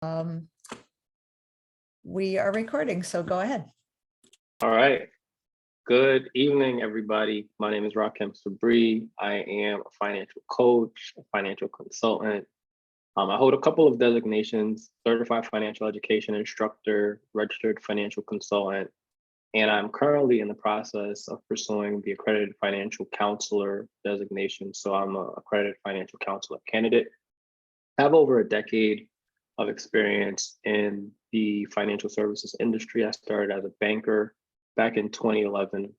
Um, we are recording, so go ahead. All right. Good evening, everybody. My name is Rahkim Sabree. I am a financial coach, a financial consultant. I hold a couple of designations: certified financial education instructor, registered financial consultant, and I'm currently in the process of pursuing the accredited financial counselor designation. So I'm an accredited financial counselor candidate. I have over a decade of experience in the financial services industry. I started as a banker back in 2011.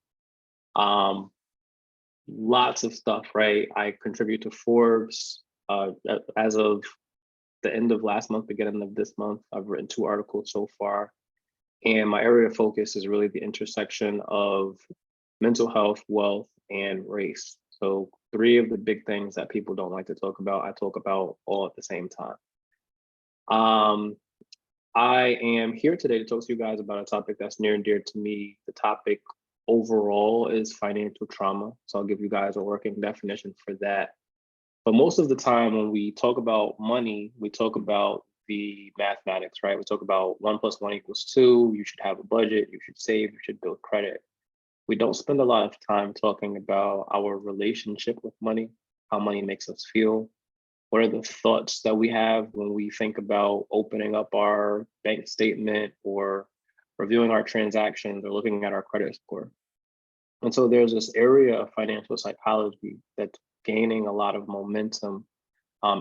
Lots of stuff, right? I contribute to Forbes. As of the end of last month, beginning of this month, I've written 2 articles so far. And my area of focus is really the intersection of mental health, wealth, and race. So 3 of the big things that people don't like to talk about, I talk about all at the same time. I am here today to talk to you guys about a topic that's near and dear to me. The topic overall is financial trauma. So I'll give you guys a working definition for that. But most of the time when we talk about money, we talk about the mathematics, right? We talk about 1 + 1 = 2. You should have a budget, you should save, you should build credit. We don't spend a lot of time talking about our relationship with money, how money makes us feel. What are the thoughts that we have when we think about opening up our bank statement or reviewing our transactions or looking at our credit score? And so there's this area of financial psychology that's gaining a lot of momentum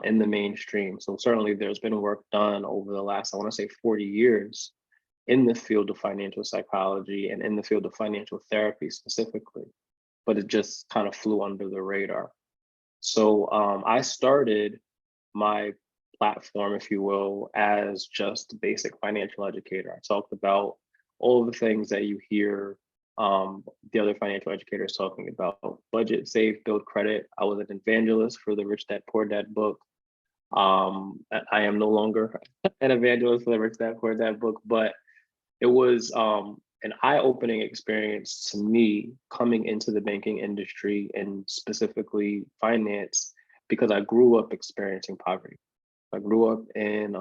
in the mainstream. So certainly there's been work done over the last, I want to say 40 years in the field of financial psychology and in the field of financial therapy specifically, but it just kind of flew under the radar. So I started my platform, if you will, as just a basic financial educator. I talked about all of the things that you hear the other financial educators talking about: budget, save, build credit. I was an evangelist for the Rich Dad Poor Dad book. I am no longer an evangelist for the Rich Dad Poor Dad book, but it was an eye-opening experience to me coming into the banking industry and specifically finance, because I grew up experiencing poverty. I grew up in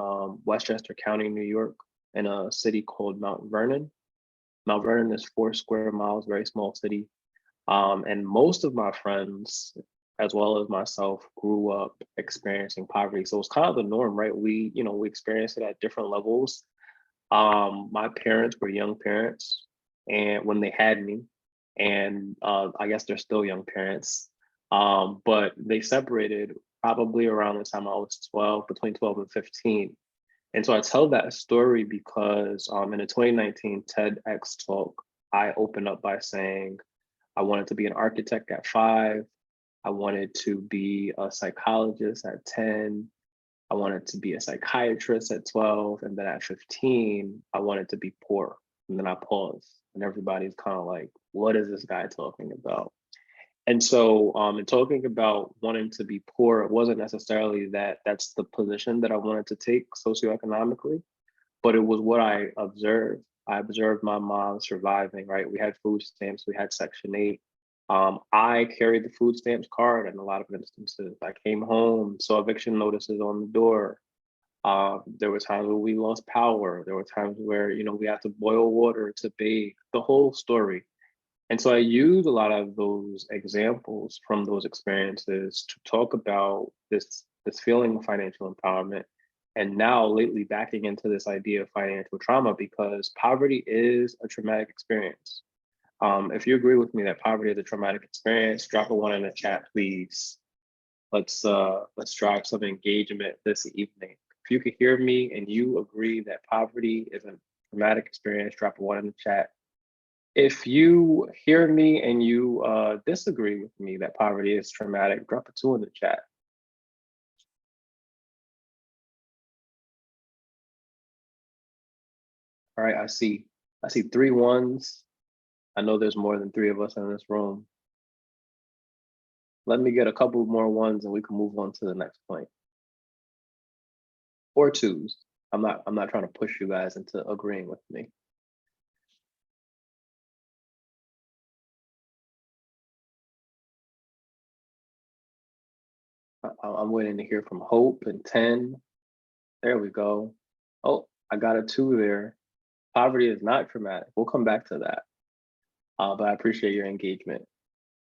Westchester County, New York, in a city called Mount Vernon. Mount Vernon is 4 square miles, very small city. And most of my friends, as well as myself, grew up experiencing poverty. So it's kind of the norm, right? We experience it at different levels. My parents were young parents, and when they had me, and I guess they're still young parents, but they separated probably around the time I was 12, between 12 and 15. And so I tell that story because in a 2019 TEDx talk, I opened up by saying I wanted to be an architect at 5. I wanted to be a psychologist at 10. I wanted to be a psychiatrist at 12. And then at 15, I wanted to be poor. And then I paused and everybody's kind of like, what is this guy talking about? And so in talking about wanting to be poor, it wasn't necessarily that that's the position that I wanted to take socioeconomically, but it was what I observed. I observed my mom surviving, right? We had food stamps, we had Section 8. I carried the food stamps card in a lot of instances. I came home, saw eviction notices on the door. There were times where we lost power. There were times where, we had to boil water to bathe, the whole story. And so I use a lot of those examples from those experiences to talk about this feeling of financial empowerment. And now lately backing into this idea of financial trauma, because poverty is a traumatic experience. If you agree with me that poverty is a traumatic experience, drop a 1 in the chat, please. Let's drive some engagement this evening. If you could hear me and you agree that poverty is a traumatic experience, drop a 1 in the chat. If you hear me and you disagree with me that poverty is traumatic, drop a 2 in the chat. All right, I see 3 1s. I know there's more than 3 of us in this room. Let me get a couple more 1s and we can move on to the next point. Or 2s. I'm not trying to push you guys into agreeing with me. I'm waiting to hear from Hope and 10. There we go. Oh, I got a 2 there. Poverty is not traumatic. We'll come back to that. But I appreciate your engagement.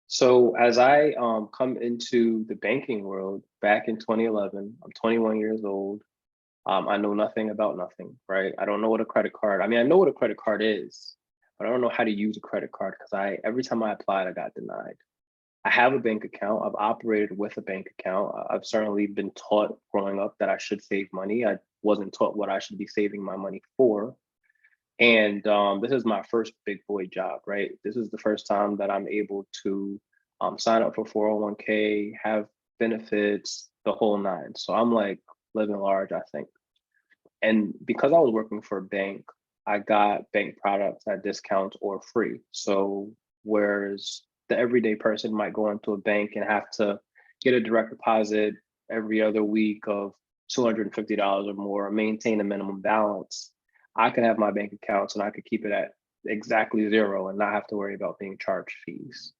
So as I come into the banking world back in 2011, I'm 21 years old. I know nothing about nothing, right? I don't know what a credit card. I mean, I know what a credit card is, but I don't know how to use a credit card because every time I applied, I got denied. I have a bank account. I've operated with a bank account. I've certainly been taught growing up that I should save money. I wasn't taught what I should be saving my money for. And this is my first big boy job, right? This is the first time that I'm able to sign up for 401k, have benefits, the whole nine. So I'm like living large, I think. And because I was working for a bank, I got bank products at discounts or free. So whereas the everyday person might go into a bank and have to get a direct deposit every other week of $250 or more, maintain a minimum balance, I could have my bank accounts and I could keep it at exactly zero and not have to worry about being charged fees.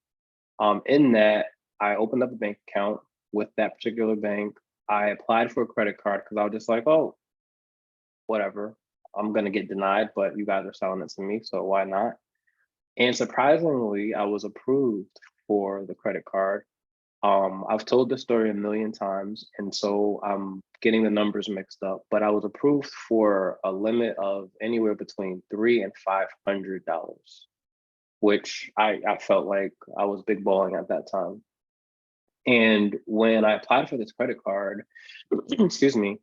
In that, I opened up a bank account with that particular bank. I applied for a credit card because I was just like, oh, whatever, I'm gonna get denied, but you guys are selling it to me, so why not? And surprisingly, I was approved for the credit card. I've told this story a million times, and so I'm getting the numbers mixed up, but I was approved for a limit of anywhere between $300 and $500, which I felt like I was big balling at that time. And when I applied for this credit card, excuse me,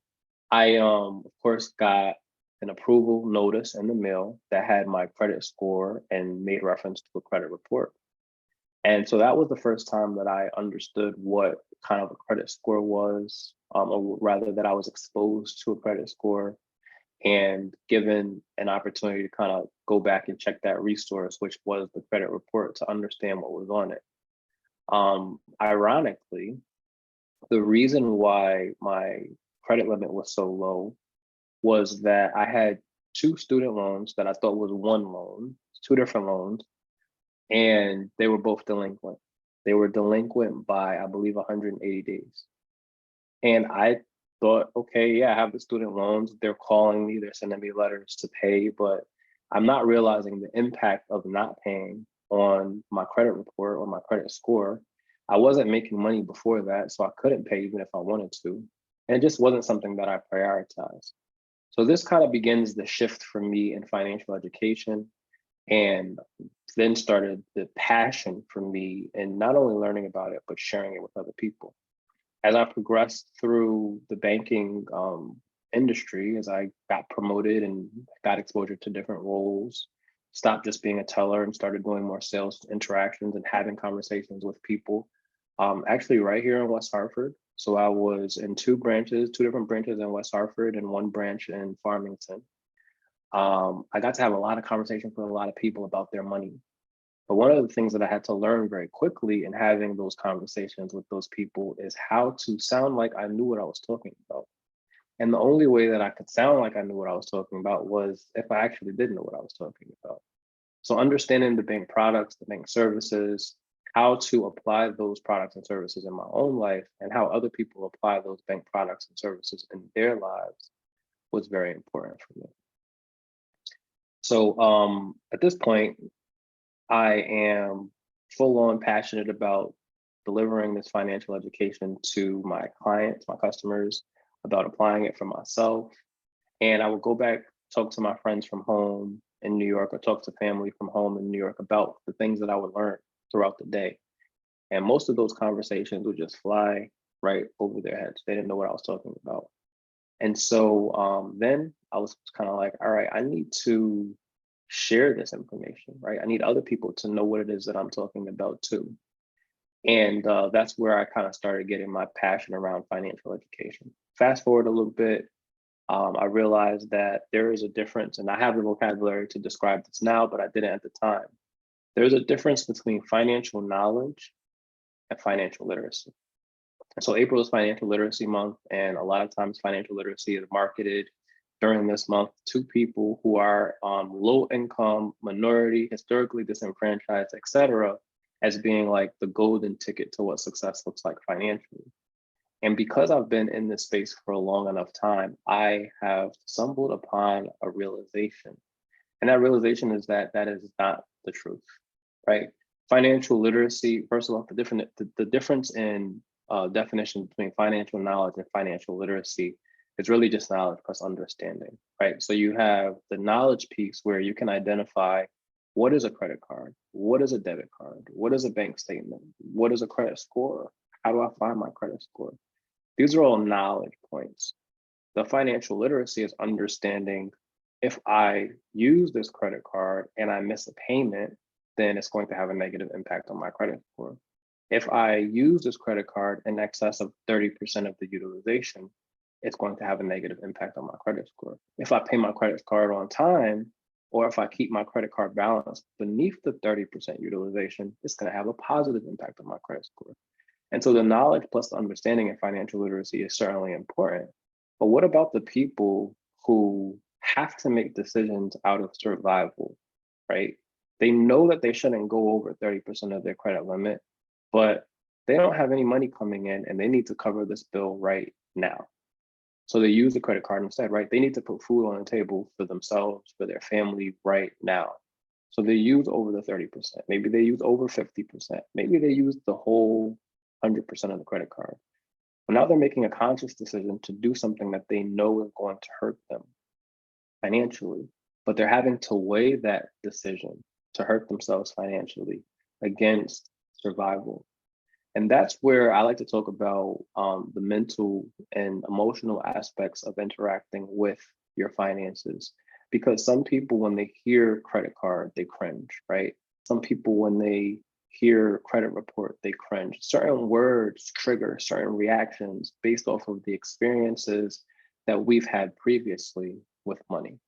I of course got an approval notice in the mail that had my credit score and made reference to a credit report. And so that was the first time that I understood what kind of a credit score was, or rather that I was exposed to a credit score and given an opportunity to kind of go back and check that resource, which was the credit report, to understand what was on it. Ironically, the reason why my credit limit was so low was that I had 2 student loans that I thought was one loan, 2 different loans, and they were both delinquent. They were delinquent by, I believe, 180 days. And I thought, okay, yeah, I have the student loans. They're calling me, they're sending me letters to pay, but I'm not realizing the impact of not paying on my credit report or my credit score. I wasn't making money before that, so I couldn't pay even if I wanted to. And it just wasn't something that I prioritized. So this kind of begins the shift for me in financial education, and then started the passion for me in not only learning about it, but sharing it with other people. As I progressed through the banking industry, as I got promoted and got exposure to different roles, stopped just being a teller and started doing more sales interactions and having conversations with people, actually right here in West Hartford. So I was in 2 different branches in West Hartford and 1 branch in Farmington. I got to have a lot of conversations with a lot of people about their money. But one of the things that I had to learn very quickly in having those conversations with those people is how to sound like I knew what I was talking about. And the only way that I could sound like I knew what I was talking about was if I actually didn't know what I was talking about. So understanding the bank products, the bank services, how to apply those products and services in my own life, and how other people apply those bank products and services in their lives was very important for me. So at this point, I am full on passionate about delivering this financial education to my clients, my customers, about applying it for myself. And I would go back, talk to my friends from home in New York, or talk to family from home in New York about the things that I would learn throughout the day. And most of those conversations would just fly right over their heads. They didn't know what I was talking about. And so then I was kind of like, all right, I need to share this information, right? I need other people to know what it is that I'm talking about too. And that's where I kind of started getting my passion around financial education. Fast forward a little bit, I realized that there is a difference, and I have the vocabulary to describe this now, but I didn't at the time. There's a difference between financial knowledge and financial literacy. And so April is Financial Literacy Month, and a lot of times financial literacy is marketed during this month to people who are low income, minority, historically disenfranchised, et cetera, as being like the golden ticket to what success looks like financially. And because I've been in this space for a long enough time, I have stumbled upon a realization. And that realization is that that is not the truth, right? Financial literacy, first of all, the difference in definition between financial knowledge and financial literacy is really just knowledge plus understanding, right? So you have the knowledge piece where you can identify what is a credit card, what is a debit card, what is a bank statement, what is a credit score, how do I find my credit score? These are all knowledge points. The financial literacy is understanding if I use this credit card and I miss a payment, then it's going to have a negative impact on my credit score. If I use this credit card in excess of 30% of the utilization, it's going to have a negative impact on my credit score. If I pay my credit card on time, or if I keep my credit card balance beneath the 30% utilization, it's going to have a positive impact on my credit score. And so the knowledge plus the understanding in financial literacy is certainly important. But what about the people who have to make decisions out of survival, right? They know that they shouldn't go over 30% of their credit limit, but they don't have any money coming in and they need to cover this bill right now. So they use the credit card instead, right? They need to put food on the table for themselves, for their family right now. So they use over the 30%. Maybe they use over 50%. Maybe they use the whole 100% of the credit card. But now they're making a conscious decision to do something that they know is going to hurt them financially, but they're having to weigh that decision to hurt themselves financially against survival. And that's where I like to talk about the mental and emotional aspects of interacting with your finances. Because some people, when they hear credit card, they cringe, right? Some people, when they hear credit report, they cringe. Certain words trigger certain reactions based off of the experiences that we've had previously with money.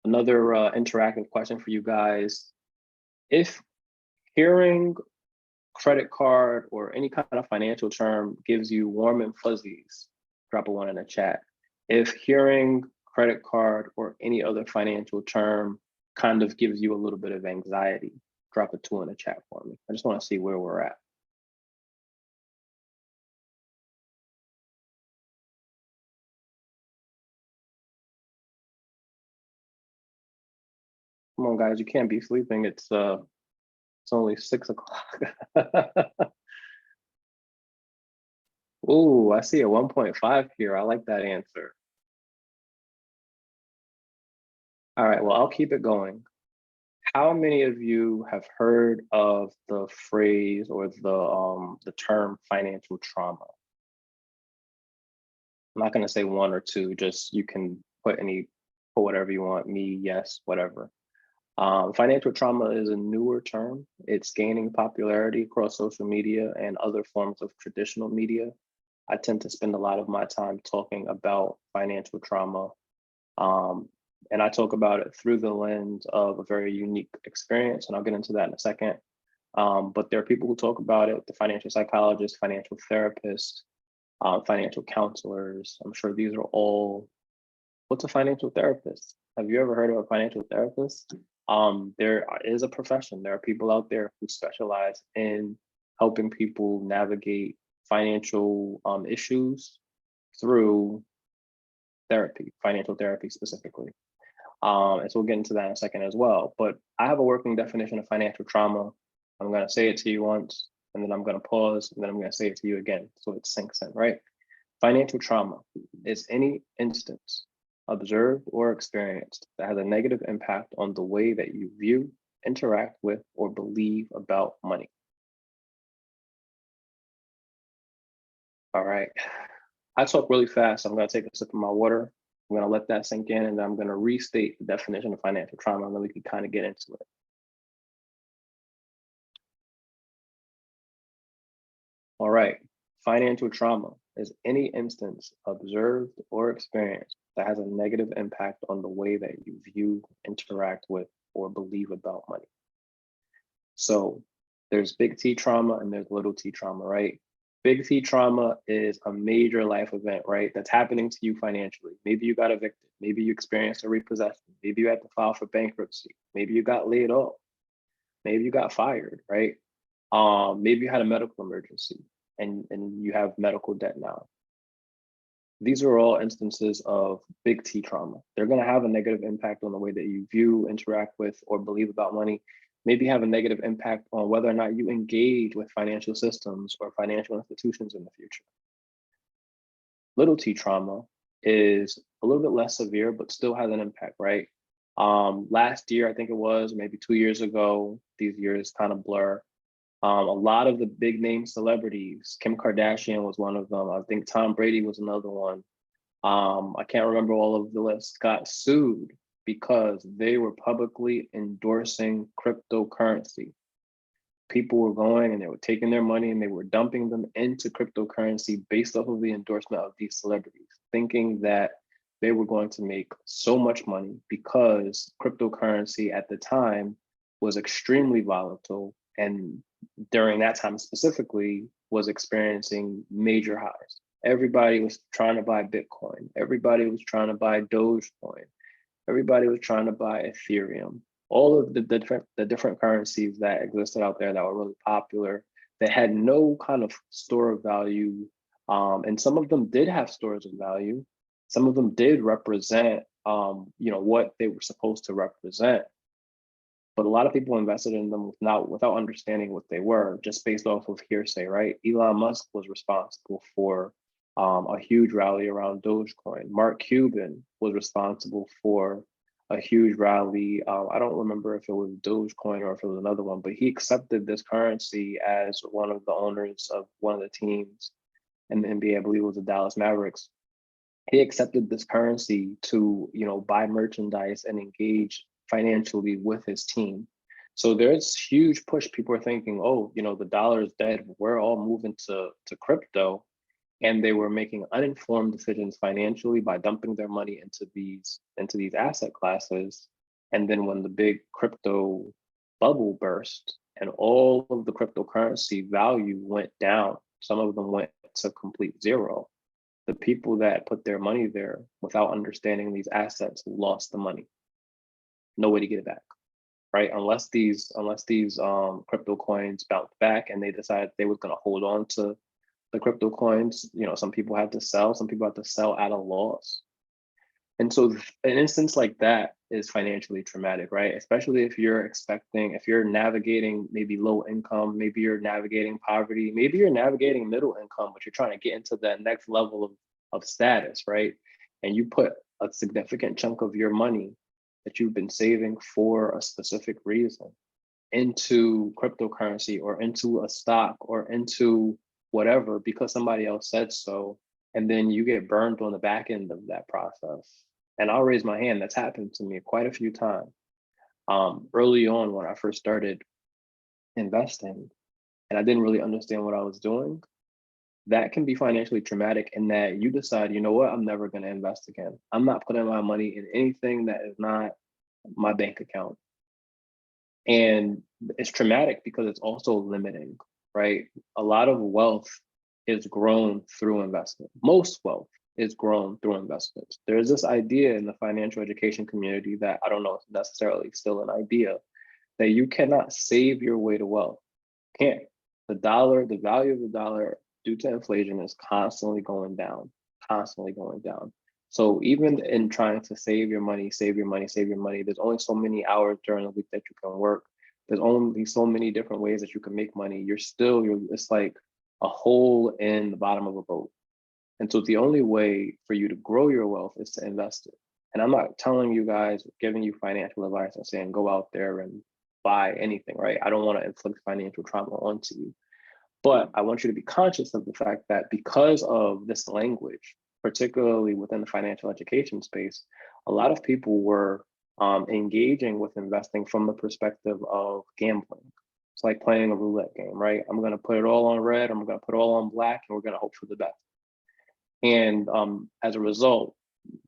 Another interactive question for you guys. If hearing credit card or any kind of financial term gives you warm and fuzzies, drop a 1 in the chat. If hearing credit card or any other financial term kind of gives you a little bit of anxiety, drop a 2 in the chat for me. I just want to see where we're at. Come on, guys, you can't be sleeping. It's only 6 o'clock. Ooh, I see a 1.5 here. I like that answer. All right, well, I'll keep it going. How many of you have heard of the phrase or the term financial trauma? I'm not going to say 1 or 2, just you can put whatever you want, me, yes, whatever. Financial trauma is a newer term. It's gaining popularity across social media and other forms of traditional media. I tend to spend a lot of my time talking about financial trauma. And I talk about it through the lens of a very unique experience, and I'll get into that in a second. But there are people who talk about it, the financial psychologists, financial therapists, financial counselors. I'm sure these are all, what's a financial therapist? Have you ever heard of a financial therapist? There is a profession. There are people out there who specialize in helping people navigate financial issues through therapy, financial therapy specifically. And so we'll get into that in a second as well. But I have a working definition of financial trauma. I'm going to say it to you once, and then I'm going to pause, and then I'm going to say it to you again so it sinks in, right? Financial trauma is any instance observed or experienced that has a negative impact on the way that you view, interact with, or believe about money. All right. I talk really fast. So I'm going to take a sip of my water. I'm going to let that sink in, and then I'm going to restate the definition of financial trauma, and then we can kind of get into it. All right. Financial trauma is any instance observed or experienced that has a negative impact on the way that you view, interact with, or believe about money. So there's big T trauma and there's little t trauma, right? Big T trauma is a major life event, right? That's happening to you financially. Maybe you got evicted. Maybe you experienced a repossession. Maybe you had to file for bankruptcy. Maybe you got laid off. Maybe you got fired, right? Maybe you had a medical emergency. and you have medical debt now. These are all instances of big T trauma. They're going to have a negative impact on the way that you view, interact with, or believe about money, maybe have a negative impact on whether or not you engage with financial systems or financial institutions in the future. Little T trauma is a little bit less severe, but still has an impact, right? Last year, I think it was, maybe 2 years ago, these years kind of blur. A lot of the big name celebrities, Kim Kardashian was one of them. I think Tom Brady was another one. I can't remember all of the list, got sued because they were publicly endorsing cryptocurrency. People were going and they were taking their money and they were dumping them into cryptocurrency based off of the endorsement of these celebrities, thinking that they were going to make so much money because cryptocurrency at the time was extremely volatile, and during that time specifically was experiencing major highs. Everybody was trying to buy Bitcoin. Everybody was trying to buy Dogecoin. Everybody was trying to buy Ethereum. All of the different currencies that existed out there that were really popular, that had no kind of store of value. And some of them did have stores of value. Some of them did represent, what they were supposed to represent. But a lot of people invested in them without understanding what they were, just based off of hearsay, right? Elon Musk was responsible for a huge rally around Dogecoin. Mark Cuban was responsible for a huge rally. I don't remember if it was Dogecoin or if it was another one, but he accepted this currency as one of the owners of one of the teams in the NBA. I believe it was the Dallas Mavericks. He accepted this currency to, buy merchandise and engage financially with his team. So there's huge push. People are thinking, oh, the dollar is dead. We're all moving to crypto. And they were making uninformed decisions financially by dumping their money into these asset classes. And then when the big crypto bubble burst and all of the cryptocurrency value went down, some of them went to complete zero. The people that put their money there without understanding these assets lost the money. No way to get it back, right? Unless these crypto coins bounced back and they decided they was going to hold on to the crypto coins. Some people had to sell, some people had to sell at a loss. And so an instance like that is financially traumatic, right? Especially if you're navigating maybe low income, maybe you're navigating poverty, maybe you're navigating middle income, but you're trying to get into that next level of status, right? And you put a significant chunk of your money that you've been saving for a specific reason into cryptocurrency or into a stock or into whatever because somebody else said so, and then you get burned on the back end of that process. And I'll raise my hand, that's happened to me quite a few times. Early on when I first started investing and I didn't really understand what I was doing, that can be financially traumatic in that you decide, you know what, I'm never going to invest again. I'm not putting my money in anything that is not my bank account. And it's traumatic because it's also limiting, right? A lot of wealth is grown through investment. Most wealth is grown through investments. There's this idea in the financial education community that I don't know if necessarily still an idea, that you cannot save your way to wealth. Can't. The value of the dollar due to inflation is constantly going down, constantly going down. So even in trying to save your money, there's only so many hours during the week that you can work. There's only so many different ways that you can make money. It's like a hole in the bottom of a boat. And so the only way for you to grow your wealth is to invest it. And I'm not telling you guys, giving you financial advice and saying, go out there and buy anything, right? I don't want to inflict financial trauma onto you. But I want you to be conscious of the fact that because of this language, particularly within the financial education space, a lot of people were engaging with investing from the perspective of gambling. It's like playing a roulette game, right? I'm going to put it all on red, I'm going to put it all on black, and we're going to hope for the best. And as a result,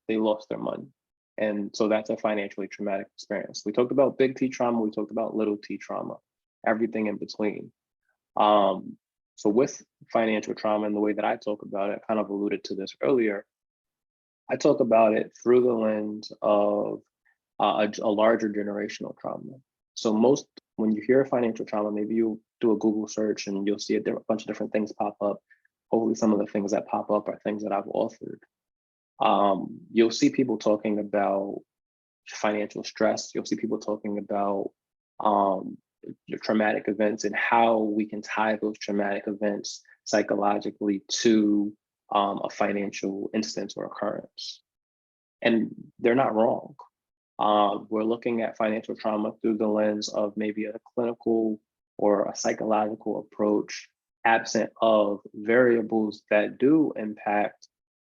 they lost their money. And so that's a financially traumatic experience. We talked about big T trauma, we talked about little T trauma, everything in between. So with financial trauma and the way that I talk about it, I kind of alluded to this earlier, I talk about it through the lens of a larger generational trauma. So most when you hear financial trauma, maybe you do a Google search and you'll see a bunch of different things pop up. Hopefully some of the things that pop up are things that I've authored. You'll see people talking about financial stress. You'll see people talking about your traumatic events and how we can tie those traumatic events psychologically to a financial instance or occurrence. And they're not wrong. We're looking at financial trauma through the lens of maybe a clinical or a psychological approach, absent of variables that do impact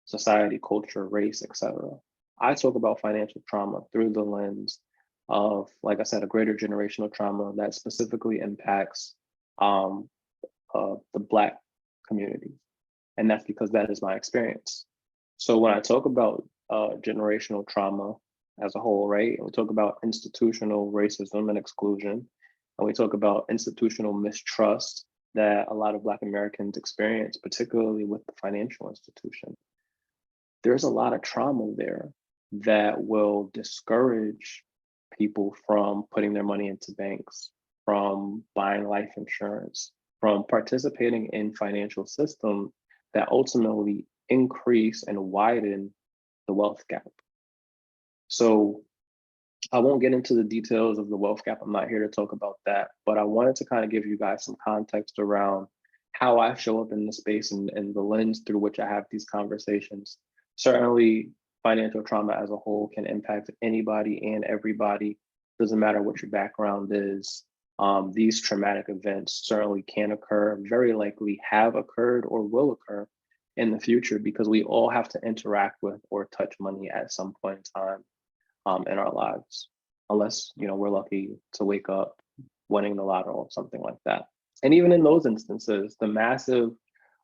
society, culture, race, etc. I talk about financial trauma through the lens of, like I said, a greater generational trauma that specifically impacts the Black community. And that's because that is my experience. So when I talk about generational trauma as a whole, right, and we talk about institutional racism and exclusion, and we talk about institutional mistrust that a lot of Black Americans experience, particularly with the financial institution, there's a lot of trauma there that will discourage people from putting their money into banks, from buying life insurance, from participating in financial systems that ultimately increase and widen the wealth gap. So I won't get into the details of the wealth gap. I'm not here to talk about that, but I wanted to kind of give you guys some context around how I show up in the space and the lens through which I have these conversations. Certainly, financial trauma as a whole can impact anybody and everybody. Doesn't matter what your background is. These traumatic events certainly can occur, very likely have occurred or will occur in the future, because we all have to interact with or touch money at some point in time in our lives, unless we're lucky to wake up winning the lotto or something like that. And even in those instances, the massive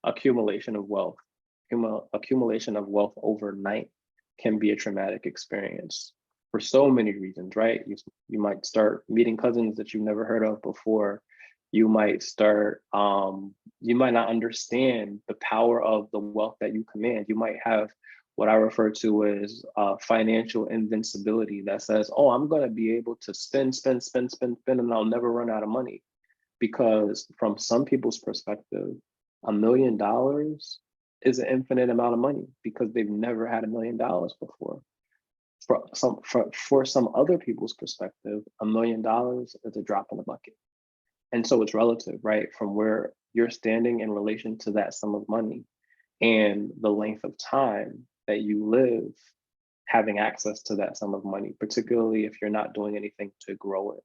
accumulation of wealth overnight can be a traumatic experience for so many reasons, right? You might start meeting cousins that you've never heard of before. You might start, you might not understand the power of the wealth that you command. You might have what I refer to as financial invincibility that says, oh, I'm gonna be able to spend, and I'll never run out of money. Because from some people's perspective, $1 million is an infinite amount of money because they've never had $1 million before. For some other people's perspective, $1 million is a drop in the bucket. And so it's relative, right? From where you're standing in relation to that sum of money and the length of time that you live having access to that sum of money, particularly if you're not doing anything to grow it.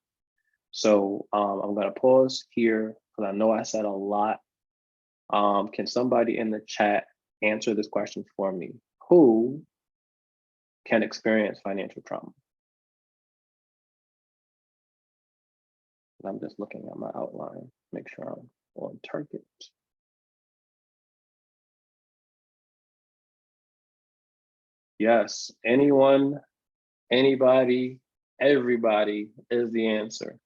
So I'm gonna pause here because I know I said a lot. Can somebody in the chat answer this question for me? Who can experience financial trauma? I'm just looking at my outline, make sure I'm on target. Yes, anyone, anybody, everybody is the answer.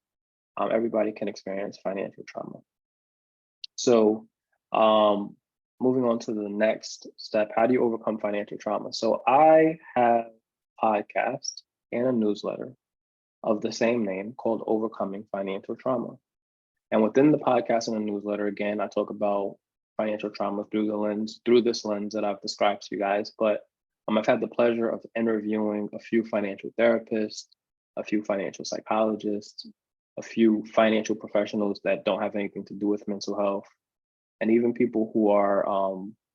Everybody can experience financial trauma. So moving on to the next step, how do you overcome financial trauma? So I have a podcast and a newsletter of the same name called Overcoming Financial Trauma. And within the podcast and the newsletter, again, I talk about financial trauma through this lens that I've described to you guys. But I've had the pleasure of interviewing a few financial therapists, a few financial psychologists, a few financial professionals that don't have anything to do with mental health, and even people who are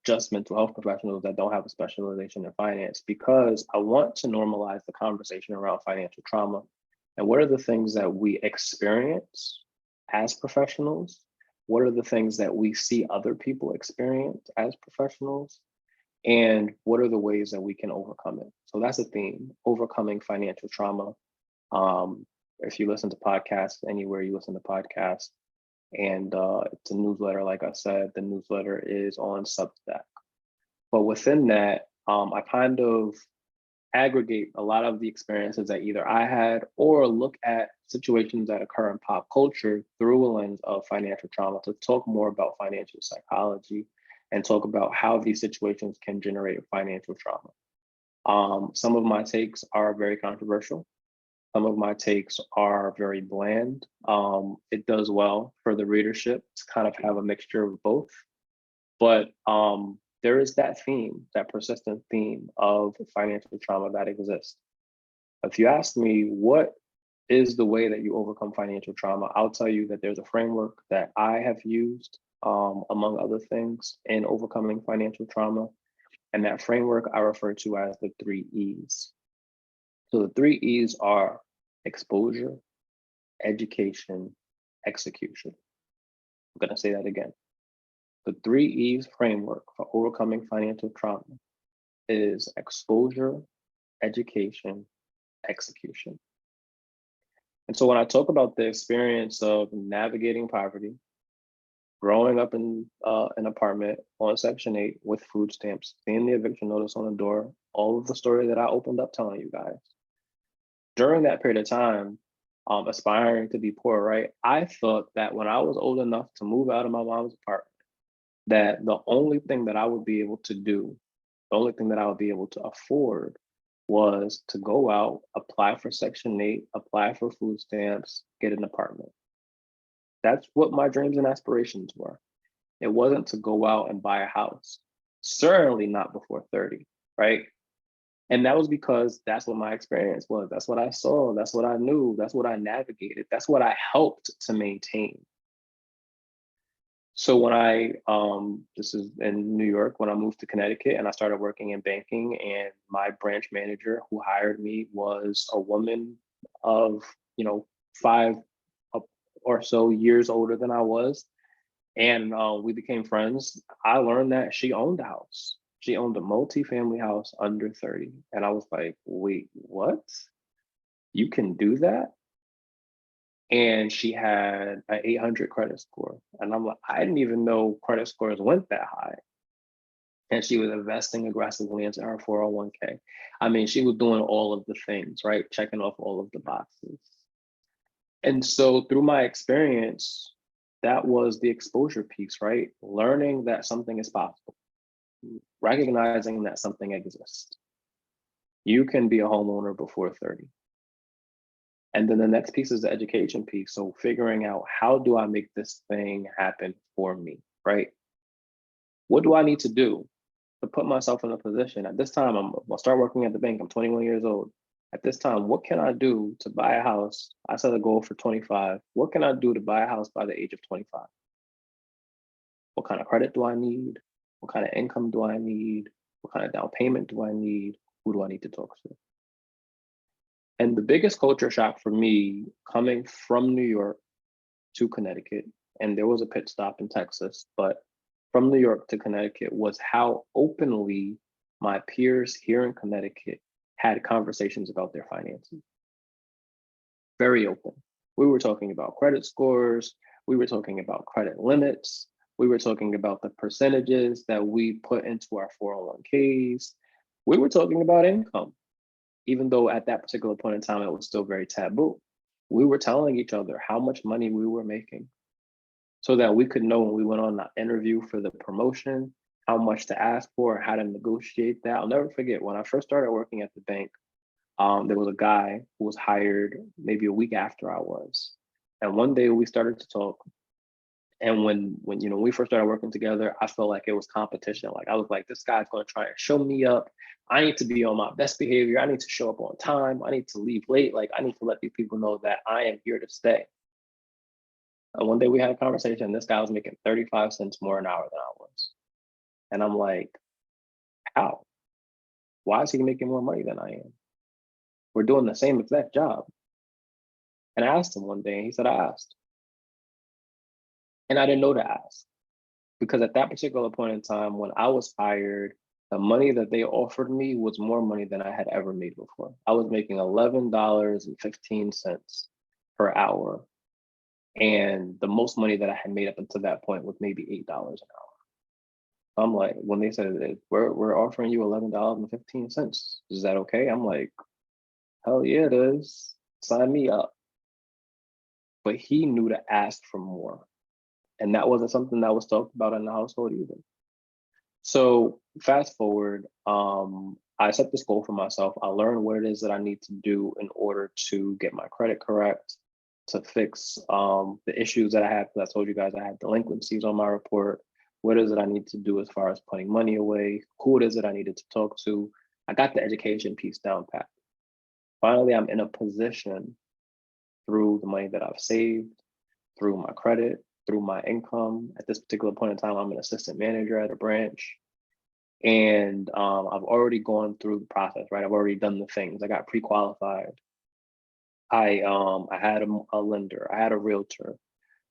just mental health professionals that don't have a specialization in finance, because I want to normalize the conversation around financial trauma. And what are the things that we experience as professionals? What are the things that we see other people experience as professionals? And what are the ways that we can overcome it? So that's a theme, overcoming financial trauma. If you listen to podcasts, anywhere you listen to podcasts, and it's a newsletter, like I said, the newsletter is on Substack. But within that, I kind of aggregate a lot of the experiences that either I had or look at situations that occur in pop culture through a lens of financial trauma to talk more about financial psychology and talk about how these situations can generate financial trauma. Some of my takes are very controversial. Some of my takes are very bland. It does well for the readership to kind of have a mixture of both. But there is that theme, that persistent theme of financial trauma that exists. If you ask me what is the way that you overcome financial trauma, I'll tell you that there's a framework that I have used, among other things, in overcoming financial trauma. And that framework I refer to as the 3 E's. So the 3 E's are exposure, education, execution. I'm going to say that again. The 3 E's framework for overcoming financial trauma is exposure, education, execution. And so when I talk about the experience of navigating poverty, growing up in an apartment on Section 8 with food stamps, seeing the eviction notice on the door, all of the story that I opened up telling you guys. During that period of time, aspiring to be poor, right? I thought that when I was old enough to move out of my mom's apartment, that the only thing that I would be able to do, the only thing that I would be able to afford was to go out, apply for Section 8, apply for food stamps, get an apartment. That's what my dreams and aspirations were. It wasn't to go out and buy a house, certainly not before 30, right? And that was because that's what my experience was. That's what I saw. That's what I knew. That's what I navigated. That's what I helped to maintain. So when this is in New York, when I moved to Connecticut and I started working in banking, and my branch manager who hired me was a woman of, 5 or so years older than I was. And we became friends. I learned that she owned a house. She owned a multi-family house under 30. And I was like, wait, what? You can do that? And she had an 800 credit score. And I'm like, I didn't even know credit scores went that high. And she was investing aggressively into her 401k. I mean, she was doing all of the things, right? Checking off all of the boxes. And so through my experience, that was the exposure piece, right? Learning that something is possible, recognizing that something exists. You can be a homeowner before 30. And then the next piece is the education piece. So figuring out, how do I make this thing happen for me, right? What do I need to do to put myself in a position? At this time, I'll start working at the bank. I'm 21 years old. At this time, what can I do to buy a house? I set a goal for 25. What can I do to buy a house by the age of 25? What kind of credit do I need? What kind of income do I need? What kind of down payment do I need? Who do I need to talk to? And the biggest culture shock for me, coming from New York to Connecticut, and there was a pit stop in Texas, but from New York to Connecticut, was how openly my peers here in Connecticut had conversations about their finances. Very open. We were talking about credit scores. We were talking about credit limits. We were talking about the percentages that we put into our 401ks. We were talking about income, even though at that particular point in time, it was still very taboo. We were telling each other how much money we were making so that we could know when we went on the interview for the promotion, how much to ask for, how to negotiate that. I'll never forget when I first started working at the bank, there was a guy who was hired maybe a week after I was. And one day we started to talk. And when we first started working together, I felt like it was competition. Like I was like, this guy's going to try and show me up. I need to be on my best behavior. I need to show up on time. I need to leave late. Like I need to let these people know that I am here to stay. And one day we had a conversation. This guy was making 35 cents more an hour than I was. And I'm like, how? Why is he making more money than I am? We're doing the same exact job. And I asked him one day, and he said, I asked. And I didn't know to ask. Because at that particular point in time, when I was hired, the money that they offered me was more money than I had ever made before. I was making $11.15 per hour. And the most money that I had made up until that point was maybe $8 an hour. I'm like, when they said, we're offering you $11.15, is that okay? I'm like, hell yeah, it is. Sign me up. But he knew to ask for more. And that wasn't something that was talked about in the household either. So fast forward, I set this goal for myself. I learned what it is that I need to do in order to get my credit correct, to fix the issues that I have. Because I told you guys I had delinquencies on my report. What is it I need to do as far as putting money away? Who it is that I needed to talk to? I got the education piece down pat. Finally, I'm in a position through the money that I've saved, through my credit, through my income. At this particular point in time, I'm an assistant manager at a branch. And I've already gone through the process, right? I've already done the things. I got pre-qualified. I had a lender. I had a realtor.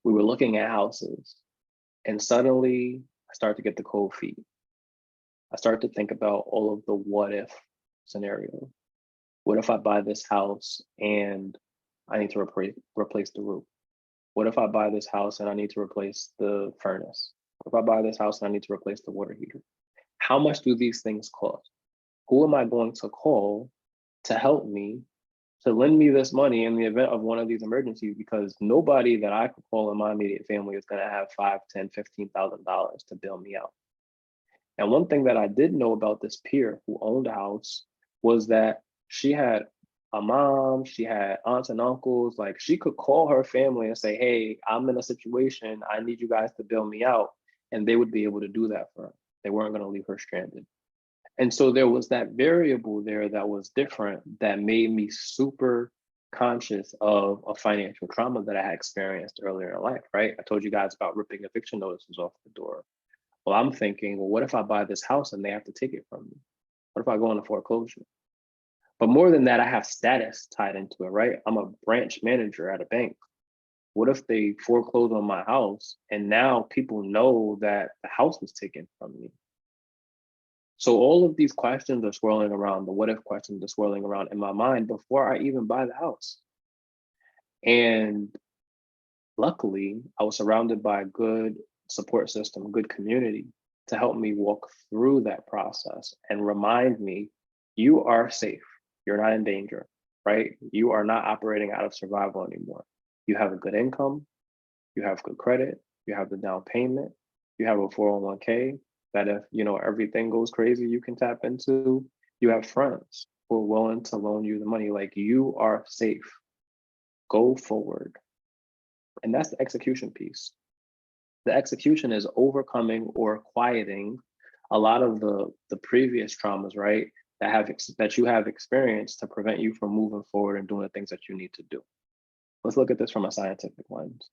We were looking at houses, and suddenly I started to get the cold feet. I started to think about all of the what if scenarios. What if I buy this house and I need to replace the roof? What if I buy this house and I need to replace the furnace? What if I buy this house and I need to replace the water heater? How much do these things cost? Who am I going to call to help me, to lend me this money in the event of one of these emergencies? Because nobody that I could call in my immediate family is going to have $5, $10, $15,000 to bail me out. And one thing that I did know about this peer who owned a house was that she had a mom, she had aunts and uncles. Like, she could call her family and say, hey, I'm in a situation, I need you guys to bail me out. And they would be able to do that for her. They weren't going to leave her stranded. And so there was that variable there that was different that made me super conscious of a financial trauma that I had experienced earlier in life, right? I told you guys about ripping eviction notices off the door. Well, I'm thinking, well, what if I buy this house and they have to take it from me? What if I go into foreclosure? But more than that, I have status tied into it, right? I'm a branch manager at a bank. What if they foreclose on my house and now people know that the house was taken from me? So all of these questions are swirling around, the what if questions are swirling around in my mind before I even buy the house. And luckily, I was surrounded by a good support system, good community to help me walk through that process and remind me, you are safe. You're not in danger, right? You are not operating out of survival anymore. You have a good income, you have good credit, you have the down payment, you have a 401k that if everything goes crazy, you can tap into. You have friends who are willing to loan you the money. Like, you are safe. Go forward. And that's the execution piece. The execution is overcoming or quieting a lot of the previous traumas, right? That you have experienced to prevent you from moving forward and doing the things that you need to do. Let's look at this from a scientific lens.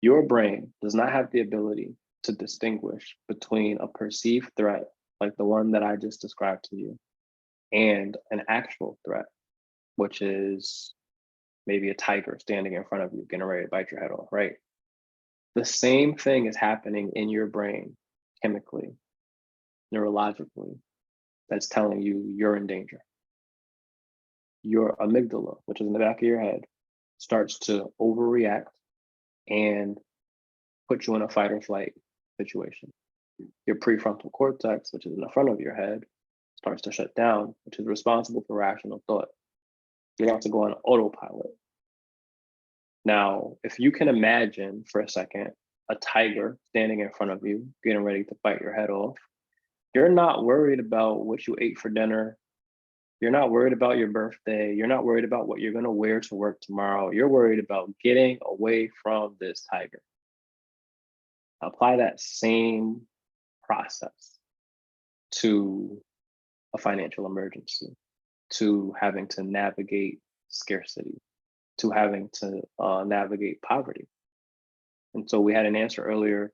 Your brain does not have the ability to distinguish between a perceived threat, like the one that I just described to you, and an actual threat, which is maybe a tiger standing in front of you, getting ready to bite your head off, right? The same thing is happening in your brain, chemically, neurologically, that's telling you you're in danger. Your amygdala, which is in the back of your head, starts to overreact and put you in a fight or flight situation. Your prefrontal cortex, which is in the front of your head, starts to shut down, which is responsible for rational thought. You have to go on autopilot. Now, if you can imagine for a second a tiger standing in front of you, getting ready to bite your head off, you're not worried about what you ate for dinner. You're not worried about your birthday. You're not worried about what you're going to wear to work tomorrow. You're worried about getting away from this tiger. Apply that same process to a financial emergency, to having to navigate scarcity, to having to navigate poverty. And so we had an answer earlier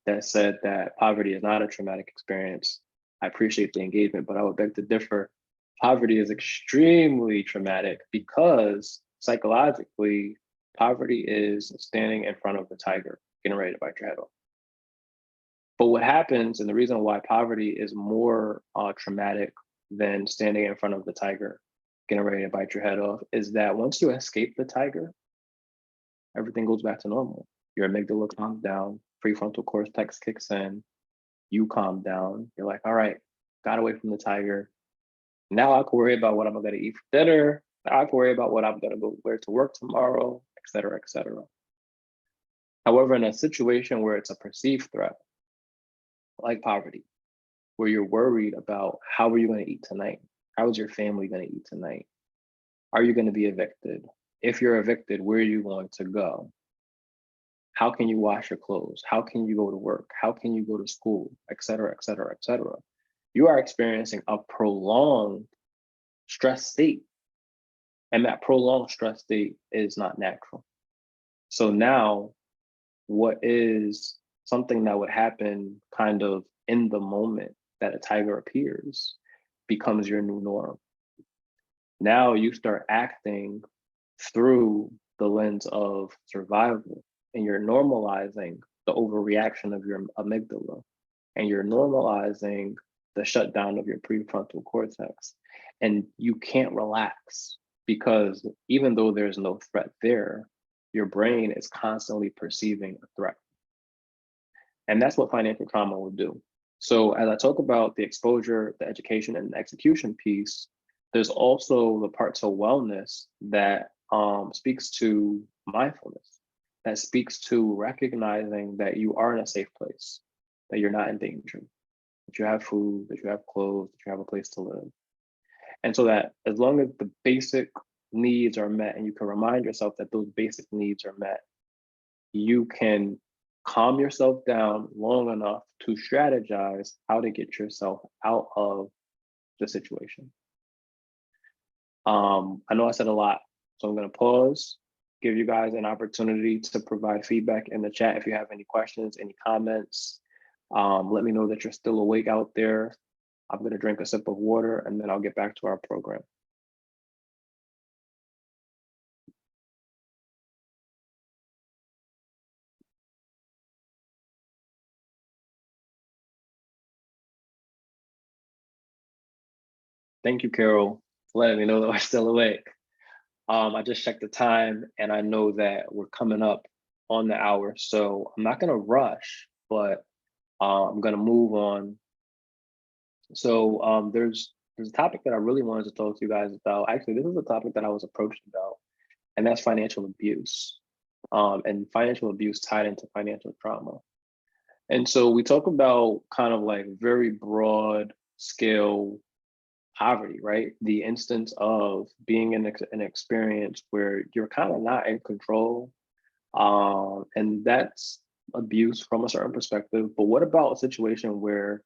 that said that poverty is not a traumatic experience. I appreciate the engagement, but I would beg to differ. Poverty is extremely traumatic because psychologically, poverty is standing in front of the tiger, getting ready to bite your head off. But what happens, and the reason why poverty is more traumatic than standing in front of the tiger, getting ready to bite your head off, is that once you escape the tiger, everything goes back to normal. Your amygdala calms down, prefrontal cortex kicks in, you calm down. You're like, all right, got away from the tiger. Now I can worry about what I'm gonna eat for dinner. Now I can worry about what I'm gonna go wear to work tomorrow, et cetera, et cetera. However, in a situation where it's a perceived threat, like poverty, where you're worried about how are you going to eat tonight? How is your family going to eat tonight? Are you going to be evicted? If you're evicted, where are you going to go? How can you wash your clothes? How can you go to work? How can you go to school, et cetera, et cetera, et cetera? You are experiencing a prolonged stress state. And that prolonged stress state is not natural. So now, what is something that would happen kind of in the moment that a tiger appears becomes your new norm. Now you start acting through the lens of survival, and you're normalizing the overreaction of your amygdala, and you're normalizing the shutdown of your prefrontal cortex. And you can't relax because even though there's no threat there, your brain is constantly perceiving a threat. And that's what financial trauma will do. So as I talk about the exposure, the education, and the execution piece, there's also the part to wellness that speaks to mindfulness, that speaks to recognizing that you are in a safe place, that you're not in danger, that you have food, that you have clothes, that you have a place to live. And so that as long as the basic needs are met and you can remind yourself that those basic needs are met, you can calm yourself down long enough to strategize how to get yourself out of the situation. I know I said a lot, so I'm going to pause, give you guys an opportunity to provide feedback in the chat if you have any questions, any comments. Let me know that you're still awake out there. I'm going to drink a sip of water and then I'll get back to our program. Thank you, Carol, for letting me know that we're still awake. I just checked the time and I know that we're coming up on the hour. So I'm not gonna rush, but I'm gonna move on. So there's a topic that I really wanted to talk to you guys about. Actually, this is a topic that I was approached about, and that's financial abuse. And financial abuse tied into financial trauma. And so we talk about kind of like very broad scale poverty, right? The instance of being in an experience where you're kind of not in control. And that's abuse from a certain perspective. But what about a situation where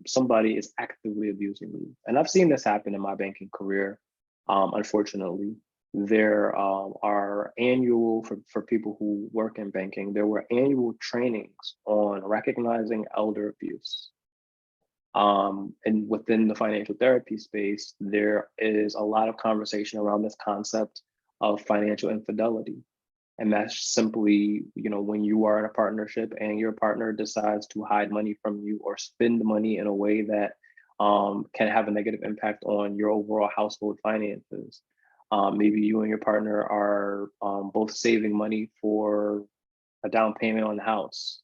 somebody is actively abusing you? And I've seen this happen in my banking career, unfortunately. There are annual, for people who work in banking, there were annual trainings on recognizing elder abuse. And within the financial therapy space, there is a lot of conversation around this concept of financial infidelity. And that's simply, when you are in a partnership and your partner decides to hide money from you or spend money in a way that can have a negative impact on your overall household finances. Maybe you and your partner are both saving money for a down payment on the house,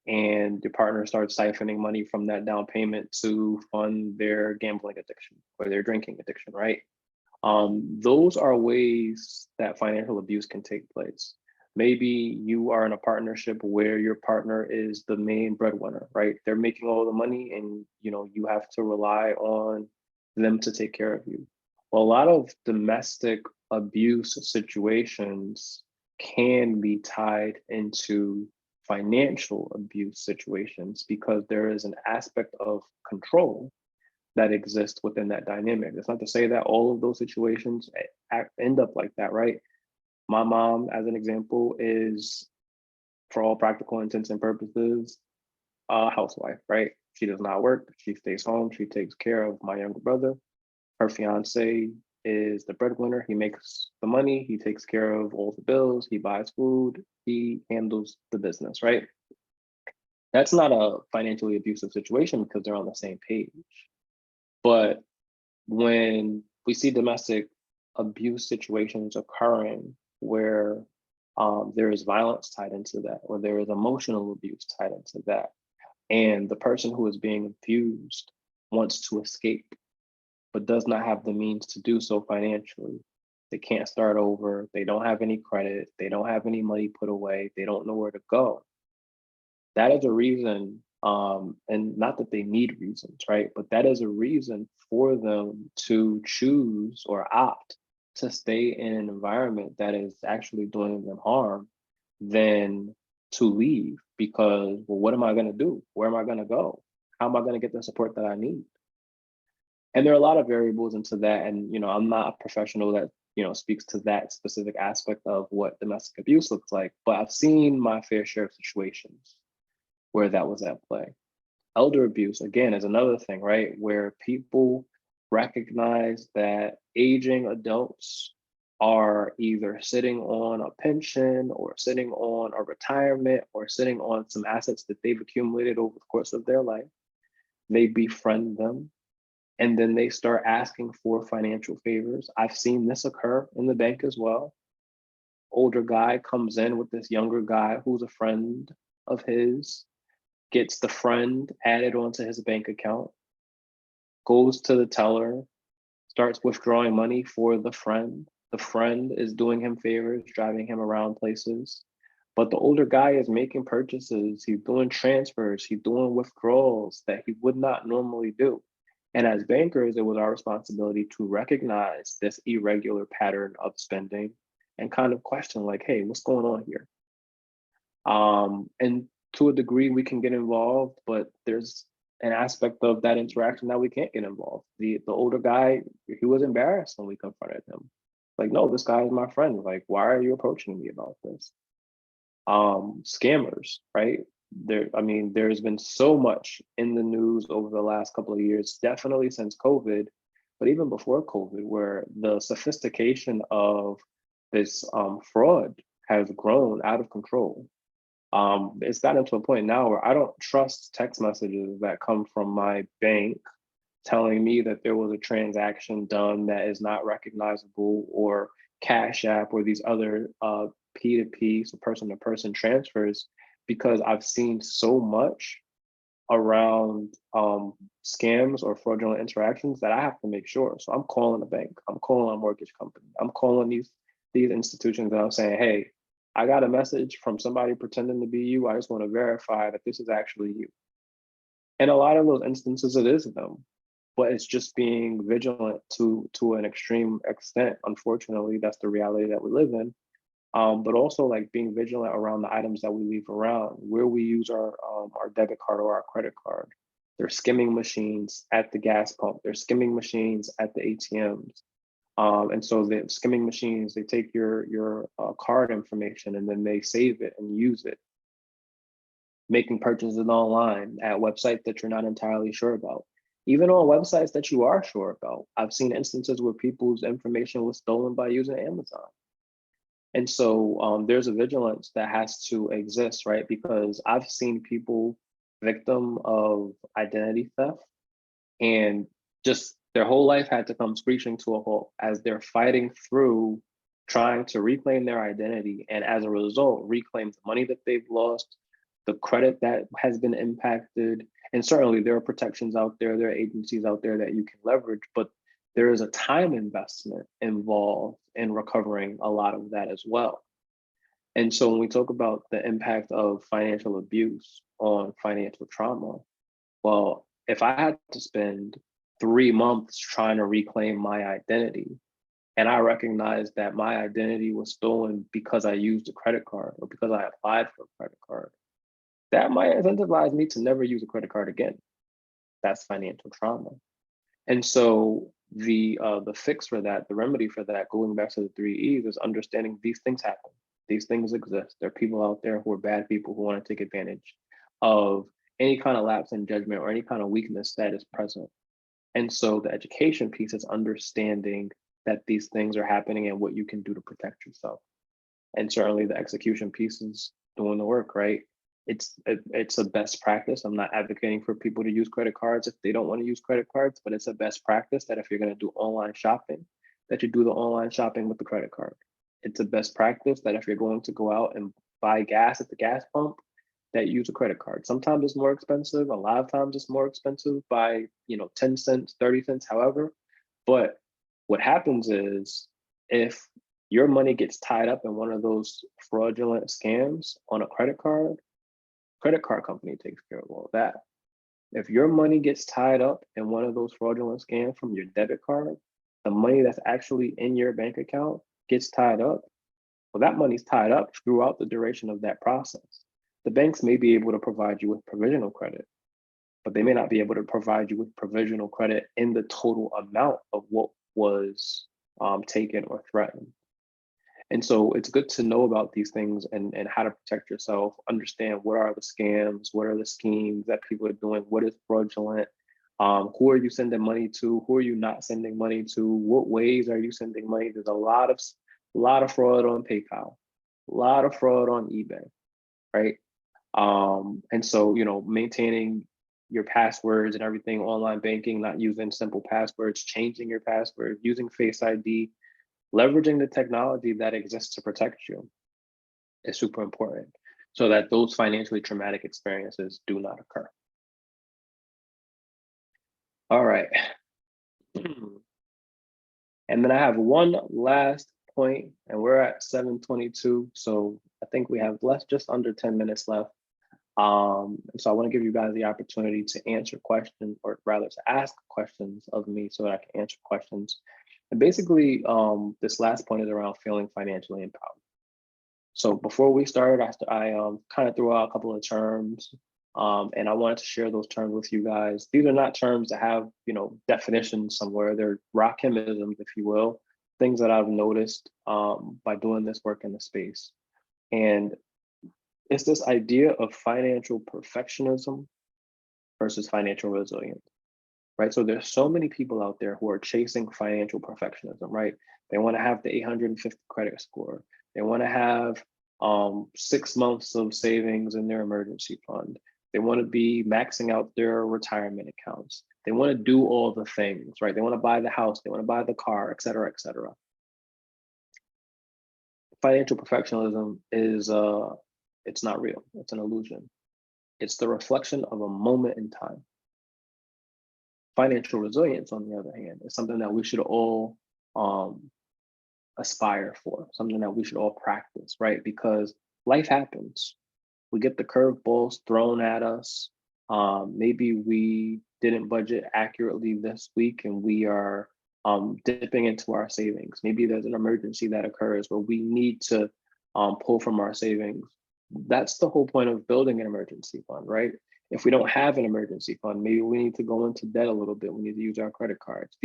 and your partner starts siphoning money from that down payment to fund their gambling addiction or their drinking addiction, right? Those are ways that financial abuse can take place. Maybe you are in a partnership where your partner is the main breadwinner, right? They're making all the money and you have to rely on them to take care of you. Well, a lot of domestic abuse situations can be tied into financial abuse situations because there is an aspect of control that exists within that dynamic. It's not to say that all of those situations end up like that, right? My mom, as an example, is, for all practical intents and purposes, a housewife, right? She does not work. She stays home. She takes care of my younger brother. Her fiance is the breadwinner. He makes the money. He takes care of all the bills. He buys food. He handles the business, right? That's not a financially abusive situation because they're on the same page. But when we see domestic abuse situations occurring where there is violence tied into that, or there is emotional abuse tied into that, and the person who is being abused wants to escape, but does not have the means to do so financially. They can't start over. They don't have any credit. They don't have any money put away. They don't know where to go. That is a reason And not that they need reasons, right? But that is a reason for them to choose or opt to stay in an environment that is actually doing them harm than to leave because, well, what am I going to do? Where am I going to go? How am I going to get the support that I need? And there are a lot of variables into that. And, I'm not a professional that, speaks to that specific aspect of what domestic abuse looks like, but I've seen my fair share of situations where that was at play. Elder abuse, again, is another thing, right? Where people recognize that aging adults are either sitting on a pension or sitting on a retirement or sitting on some assets that they've accumulated over the course of their life. They befriend them and then they start asking for financial favors. I've seen this occur in the bank as well. Older guy comes in with this younger guy who's a friend of his, gets the friend added onto his bank account, goes to the teller, starts withdrawing money for the friend. The friend is doing him favors, driving him around places. But the older guy is making purchases, he's doing transfers, he's doing withdrawals that he would not normally do. And as bankers, it was our responsibility to recognize this irregular pattern of spending and kind of question, like, hey, what's going on here? And to a degree, we can get involved, but there's an aspect of that interaction that we can't get involved. The older guy, he was embarrassed when we confronted him. Like, no, this guy is my friend. Like, why are you approaching me about this? Scammers, right? There's been so much in the news over the last couple of years, definitely since COVID, but even before COVID, where the sophistication of this fraud has grown out of control. It's gotten to a point now where I don't trust text messages that come from my bank telling me that there was a transaction done that is not recognizable, or Cash App, or these other P2P, so person-to-person transfers, because I've seen so much around scams or fraudulent interactions that I have to make sure. So I'm calling the bank, I'm calling a mortgage company, I'm calling these institutions, and I'm saying, hey, I got a message from somebody pretending to be you. I just want to verify that this is actually you. And a lot of those instances, it is them, but it's just being vigilant to an extreme extent. Unfortunately, that's the reality that we live in. But also like being vigilant around the items that we leave around, where we use our debit card or our credit card. There's skimming machines at the gas pump. There's skimming machines at the ATMs. And so the skimming machines, they take your card information and then they save it and use it. Making purchases online at websites that you're not entirely sure about. Even on websites that you are sure about. I've seen instances where people's information was stolen by using Amazon. And so there's a vigilance that has to exist, right? Because I've seen people victim of identity theft and just their whole life had to come screeching to a halt as they're fighting through trying to reclaim their identity. And as a result, reclaim the money that they've lost, the credit that has been impacted. And certainly there are protections out there, there are agencies out there that you can leverage, but there is a time investment involved in recovering a lot of that as well. And so when we talk about the impact of financial abuse on financial trauma, well, if I had to spend 3 months trying to reclaim my identity, and I recognized that my identity was stolen because I used a credit card or because I applied for a credit card, that might incentivize me to never use a credit card again. That's financial trauma. And so the fix for that, the remedy for that, going back to the 3 E's, is understanding these things happen. These things exist. There are people out there who are bad people who want to take advantage of any kind of lapse in judgment or any kind of weakness that is present. And so the education piece is understanding that these things are happening and what you can do to protect yourself. And certainly the execution piece is doing the work, right? It's a best practice. I'm not advocating for people to use credit cards if they don't want to use credit cards, but it's a best practice that if you're going to do online shopping, that you do the online shopping with the credit card. It's a best practice that if you're going to go out and buy gas at the gas pump, that you use a credit card. Sometimes it's more expensive. A lot of times it's more expensive by 10 cents, 30 cents, however. But what happens is if your money gets tied up in one of those fraudulent scams on a credit card, Credit card company takes care of all that. If your money gets tied up in one of those fraudulent scams from your debit card, the money that's actually in your bank account gets tied up. Well, that money's tied up throughout the duration of that process. The banks may be able to provide you with provisional credit, but they may not be able to provide you with provisional credit in the total amount of what was taken or threatened. And so it's good to know about these things and how to protect yourself, understand what are the scams, what are the schemes that people are doing, what is fraudulent, who are you sending money to, who are you not sending money to, what ways are you sending money? There's a lot of fraud on PayPal, a lot of fraud on eBay, right? And so, maintaining your passwords and everything, online banking, not using simple passwords, changing your password, using Face ID, leveraging the technology that exists to protect you is super important so that those financially traumatic experiences do not occur. All right. And then I have one last point, and we're at 7:22. So I think we have just under 10 minutes left. So I want to give you guys the opportunity to answer questions, or rather to ask questions of me so that I can answer questions. And basically, this last point is around feeling financially empowered. So before we started, I kind of threw out a couple of terms, and I wanted to share those terms with you guys. These are not terms that have, definitions somewhere. They're Rahkimisms, if you will, things that I've noticed by doing this work in the space. And it's this idea of financial perfectionism versus financial resilience. Right. So there's so many people out there who are chasing financial perfectionism, right? They want to have the 850 credit score. They want to have 6 months of savings in their emergency fund. They want to be maxing out their retirement accounts. They want to do all the things, right? They want to buy the house. They want to buy the car, et cetera, et cetera. Financial perfectionism is, it's not real. It's an illusion. It's the reflection of a moment in time. Financial resilience, on the other hand, is something that we should all aspire for, something that we should all practice, right? Because life happens. We get the curveballs thrown at us. Maybe we didn't budget accurately this week and we are dipping into our savings. Maybe there's an emergency that occurs where we need to pull from our savings. That's the whole point of building an emergency fund, right? If we don't have an emergency fund, maybe we need to go into debt a little bit. We need to use our credit cards.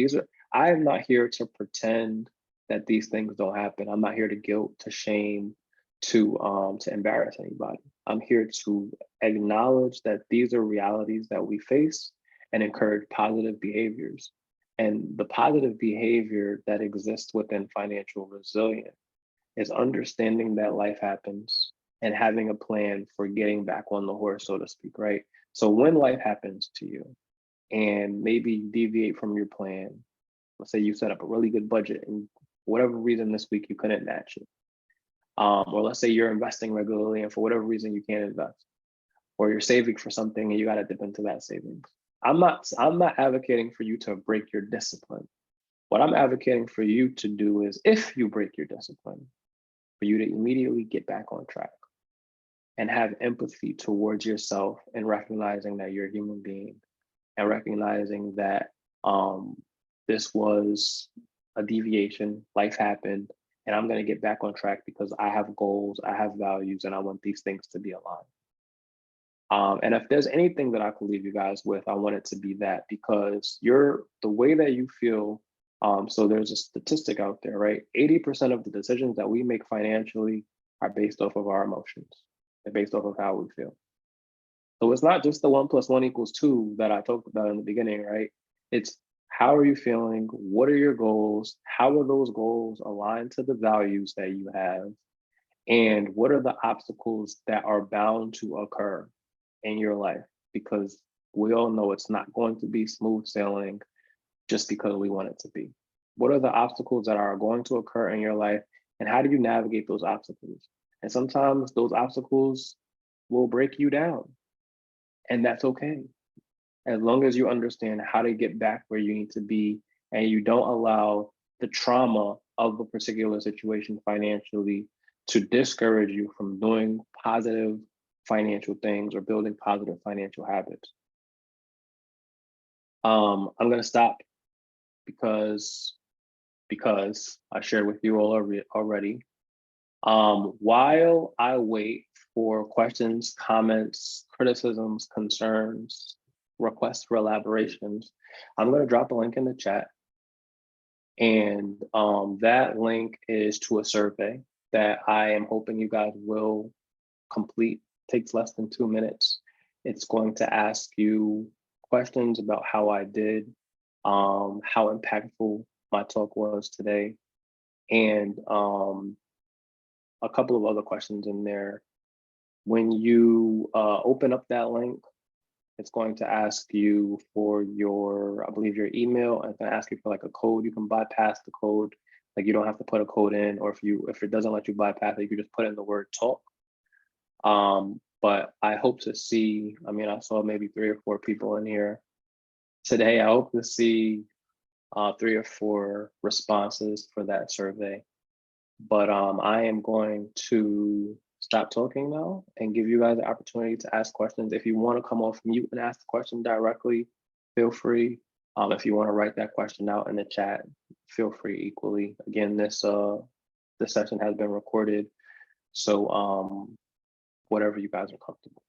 I am not here to pretend that these things don't happen. I'm not here to guilt, to shame, to embarrass anybody. I'm here to acknowledge that these are realities that we face and encourage positive behaviors. And the positive behavior that exists within financial resilience is understanding that life happens and having a plan for getting back on the horse, so to speak, right? So when life happens to you and maybe you deviate from your plan, let's say you set up a really good budget and for whatever reason this week you couldn't match it. Or let's say you're investing regularly and for whatever reason you can't invest, or you're saving for something and you got to dip into that savings. I'm not advocating for you to break your discipline. What I'm advocating for you to do is, if you break your discipline, for you to immediately get back on track and have empathy towards yourself and recognizing that you're a human being and recognizing that this was a deviation, life happened, and I'm going to get back on track because I have goals, I have values, and I want these things to be aligned. And if there's anything that I could leave you guys with, I want it to be that, because the way that you feel, so there's a statistic out there, right? 80% of the decisions that we make financially are based off of our emotions. They're based off of how we feel. So it's not just the 1 + 1 = 2 that I talked about in the beginning, right? It's how are you feeling? What are your goals? How are those goals aligned to the values that you have? And what are the obstacles that are bound to occur in your life? Because we all know it's not going to be smooth sailing just because we want it to be. What are the obstacles that are going to occur in your life? And how do you navigate those obstacles? And sometimes those obstacles will break you down. And that's okay. As long as you understand how to get back where you need to be and you don't allow the trauma of a particular situation financially to discourage you from doing positive financial things or building positive financial habits. I'm gonna stop because I shared with you all already. While I wait for questions, comments, criticisms, concerns, requests for elaborations, I'm gonna drop a link in the chat. And that link is to a survey that I am hoping you guys will complete. Takes less than 2 minutes. It's going to ask you questions about how I did, how impactful my talk was today, and a couple of other questions in there. When you open up that link, it's going to ask you for your, I believe, your email, and it's going to ask you for like a code. You can bypass the code. Like you don't have to put a code in, or if it doesn't let you bypass it, you can just put in the word talk. But I hope to see, I mean, I saw maybe 3 or 4 people in here today. I hope to see 3 or 4 responses for that survey. But I am going to stop talking now and give you guys the opportunity to ask questions. If you want to come off mute and ask the question directly, feel free. If you want to write that question out in the chat, feel free equally. Again, this session has been recorded, so whatever you guys are comfortable.